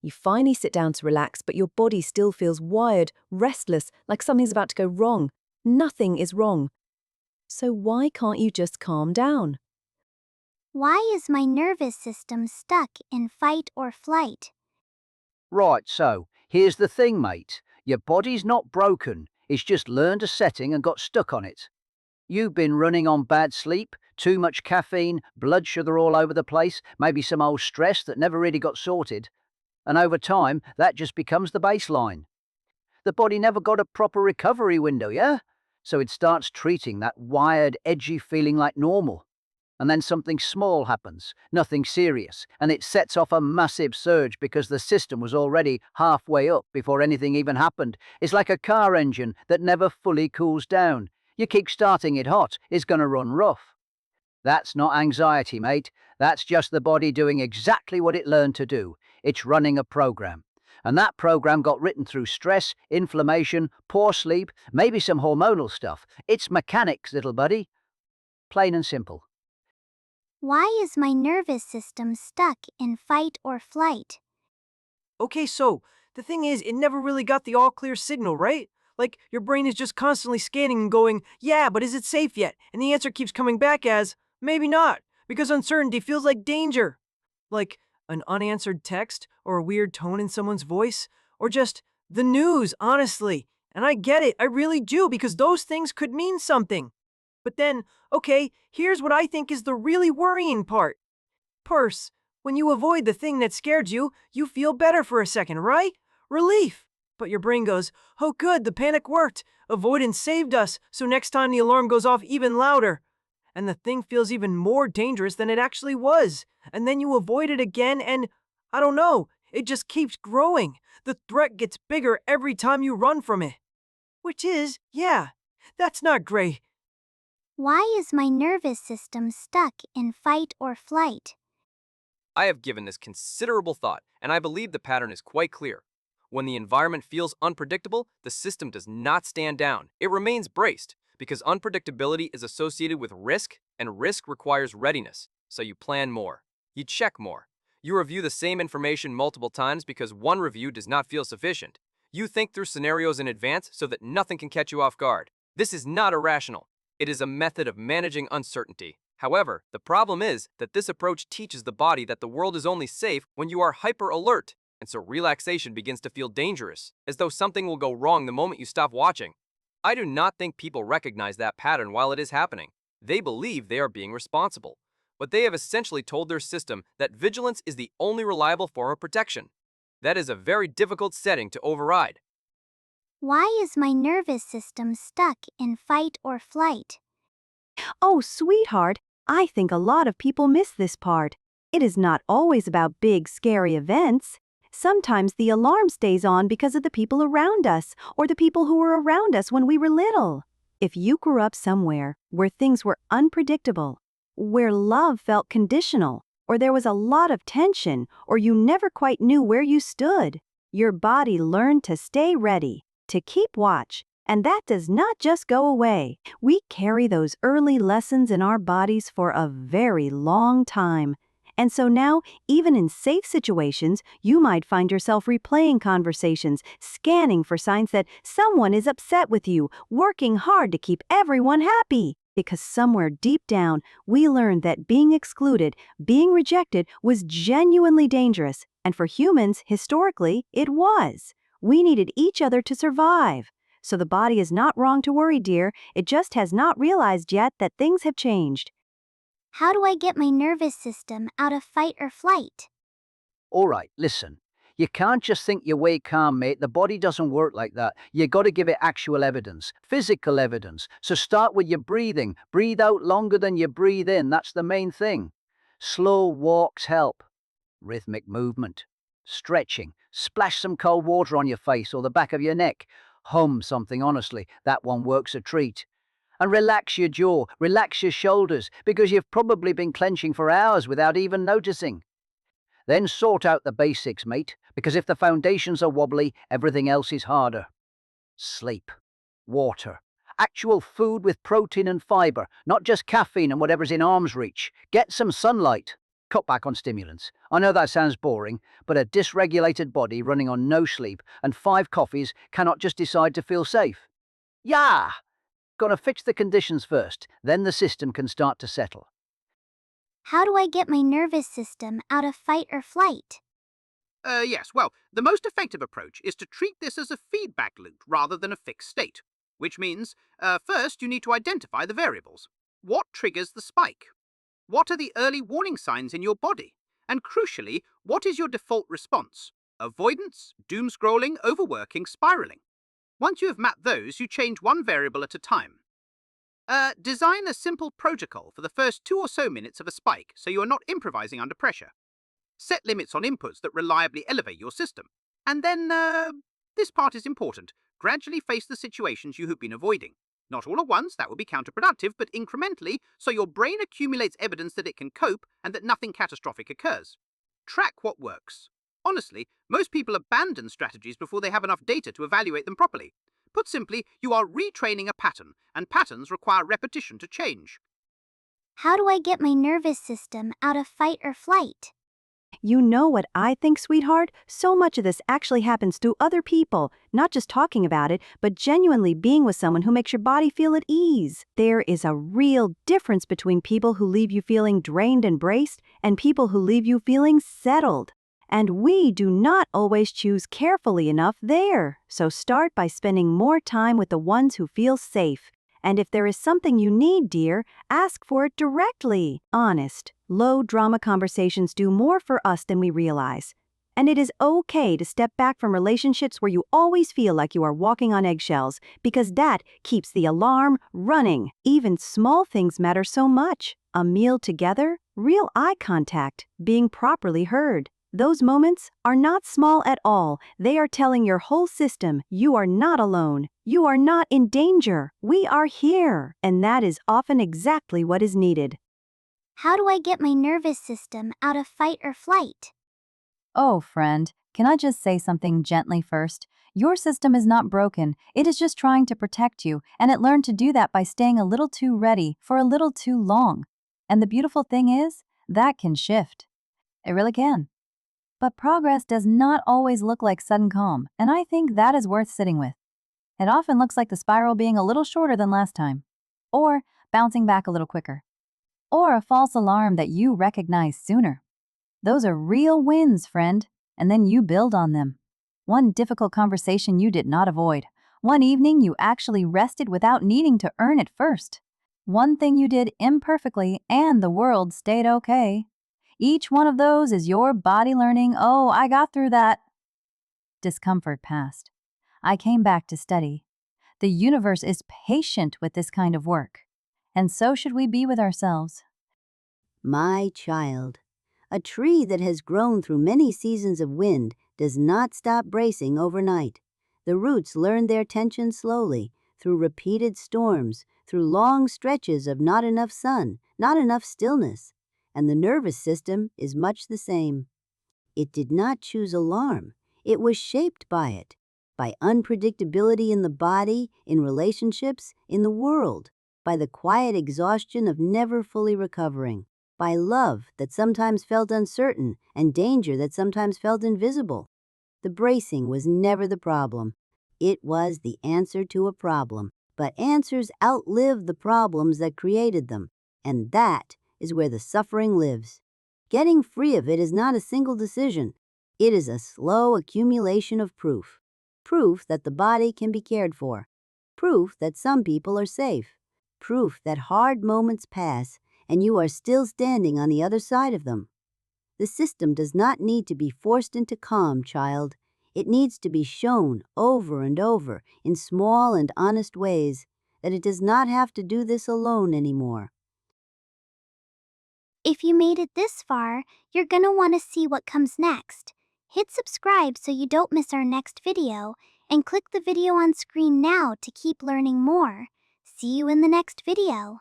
You finally sit down to relax, but your body still feels wired, restless, like something's about to go wrong. Nothing is wrong. So why can't you just calm down? Why is my nervous system stuck in fight or flight? Right, so here's the thing, mate. Your body's not broken. It's just learned a setting and got stuck on it. You've been running on bad sleep, too much caffeine, blood sugar all over the place, maybe some old stress that never really got sorted. And over time, that just becomes the baseline. The body never got a proper recovery window, yeah? So it starts treating that wired, edgy feeling like normal. And then something small happens, nothing serious, and it sets off a massive surge because the system was already halfway up before anything even happened. It's like a car engine that never fully cools down. You keep starting it hot, it's going to run rough. That's not anxiety, mate. That's just the body doing exactly what it learned to do. It's running a program. And that program got written through stress, inflammation, poor sleep, maybe some hormonal stuff. It's mechanics, little buddy. Plain and simple. Why is my nervous system stuck in fight or flight? Okay, so the thing is, it never really got the all clear signal, right? Like, your brain is just constantly scanning and going, yeah, but is it safe yet? And the answer keeps coming back as, maybe not, because uncertainty feels like danger. Like an unanswered text, or a weird tone in someone's voice, or just the news, honestly. And I get it, I really do, because those things could mean something. But then, okay, here's what I think is the really worrying part. Purse. When you avoid the thing that scared you, you feel better for a second, right? Relief. But your brain goes, oh good, the panic worked. Avoidance saved us, so next time the alarm goes off even louder. And the thing feels even more dangerous than it actually was. And then you avoid it again and, I don't know, it just keeps growing. The threat gets bigger every time you run from it. Which is, yeah, that's not great. Why is my nervous system stuck in fight or flight? I have given this considerable thought, and I believe the pattern is quite clear. When the environment feels unpredictable, the system does not stand down. It remains braced, because unpredictability is associated with risk, and risk requires readiness. So you plan more. You check more. You review the same information multiple times because one review does not feel sufficient. You think through scenarios in advance so that nothing can catch you off guard. This is not irrational. It is a method of managing uncertainty. However, the problem is that this approach teaches the body that the world is only safe when you are hyper alert, and so relaxation begins to feel dangerous, as though something will go wrong the moment you stop watching. I do not think people recognize that pattern while it is happening. They believe they are being responsible, but they have essentially told their system that vigilance is the only reliable form of protection. That is a very difficult setting to override. Why is my nervous system stuck in fight or flight? Oh, sweetheart, I think a lot of people miss this part. It is not always about big, scary events. Sometimes the alarm stays on because of the people around us or the people who were around us when we were little. If you grew up somewhere where things were unpredictable, where love felt conditional, or there was a lot of tension, or you never quite knew where you stood, your body learned to stay ready, to keep watch. And that does not just go away. We carry those early lessons in our bodies for a very long time. And so now, even in safe situations, you might find yourself replaying conversations, scanning for signs that someone is upset with you, working hard to keep everyone happy. Because somewhere deep down, we learned that being excluded, being rejected, was genuinely dangerous. And for humans, historically, it was. We needed each other to survive. So the body is not wrong to worry, dear. It just has not realized yet that things have changed. How do I get my nervous system out of fight or flight? All right, listen. You can't just think your way calm, mate. The body doesn't work like that. You got to give it actual evidence, physical evidence. So start with your breathing. Breathe out longer than you breathe in. That's the main thing. Slow walks help. Rhythmic movement. Stretching. Splash some cold water on your face or the back of your neck. Hum something, honestly. That one works a treat. And relax your jaw, relax your shoulders, because you've probably been clenching for hours without even noticing. Then sort out the basics, mate, because if the foundations are wobbly, everything else is harder. Sleep. Water. Actual food with protein and fiber, not just caffeine and whatever's in arm's reach. Get some sunlight. Cut back on stimulants. I know that sounds boring, but a dysregulated body running on no sleep and 5 coffees cannot just decide to feel safe. Yeah! Gotta fix the conditions first, then the system can start to settle. How do I get my nervous system out of fight or flight? Yes, well, the most effective approach is to treat this as a feedback loop rather than a fixed state. Which means, first, you need to identify the variables. What triggers the spike? What are the early warning signs in your body? And crucially, what is your default response? Avoidance, doom scrolling, overworking, spiraling. Once you have mapped those, you change one variable at a time. Design a simple protocol for the first 2 or so minutes of a spike so you are not improvising under pressure. Set limits on inputs that reliably elevate your system. And then, this part is important. Gradually face the situations you have been avoiding. Not all at once, that would be counterproductive, but incrementally, so your brain accumulates evidence that it can cope and that nothing catastrophic occurs. Track what works. Honestly, most people abandon strategies before they have enough data to evaluate them properly. Put simply, you are retraining a pattern, and patterns require repetition to change. How do I get my nervous system out of fight or flight? You know what I think, sweetheart? So much of this actually happens to other people, not just talking about it, but genuinely being with someone who makes your body feel at ease. There is a real difference between people who leave you feeling drained and braced and people who leave you feeling settled. And we do not always choose carefully enough there. So start by spending more time with the ones who feel safe. And if there is something you need, dear, ask for it directly. Honest, low-drama conversations do more for us than we realize. And it is okay to step back from relationships where you always feel like you are walking on eggshells, because that keeps the alarm running. Even small things matter so much. A meal together, real eye contact, being properly heard. Those moments are not small at all. They are telling your whole system you are not alone. You are not in danger. We are here. And that is often exactly what is needed. How do I get my nervous system out of fight or flight? Oh, friend, can I just say something gently first? Your system is not broken. It is just trying to protect you, and it learned to do that by staying a little too ready for a little too long. And the beautiful thing is, that can shift. It really can. But progress does not always look like sudden calm, and I think that is worth sitting with. It often looks like the spiral being a little shorter than last time, or bouncing back a little quicker, or a false alarm that you recognize sooner. Those are real wins, friend, and then you build on them. One difficult conversation you did not avoid. One evening you actually rested without needing to earn it first. One thing you did imperfectly and the world stayed okay. Each one of those is your body learning, oh, I got through that. Discomfort passed. I came back to study. The universe is patient with this kind of work, and so should we be with ourselves. My child, a tree that has grown through many seasons of wind does not stop bracing overnight. The roots learn their tension slowly, through repeated storms, through long stretches of not enough sun, not enough stillness. And the nervous system is much the same. It did not choose alarm. It was shaped by it, by unpredictability in the body, in relationships, in the world, by the quiet exhaustion of never fully recovering, by love that sometimes felt uncertain and danger that sometimes felt invisible. The bracing was never the problem. It was the answer to a problem. But answers outlive the problems that created them, and that is where the suffering lives. Getting free of it is not a single decision. It is a slow accumulation of proof. Proof that the body can be cared for. Proof that some people are safe. Proof that hard moments pass and you are still standing on the other side of them. The system does not need to be forced into calm, child. It needs to be shown over and over in small and honest ways that it does not have to do this alone anymore. If you made it this far, you're gonna want to see what comes next. Hit subscribe so you don't miss our next video, and click the video on screen now to keep learning more. See you in the next video.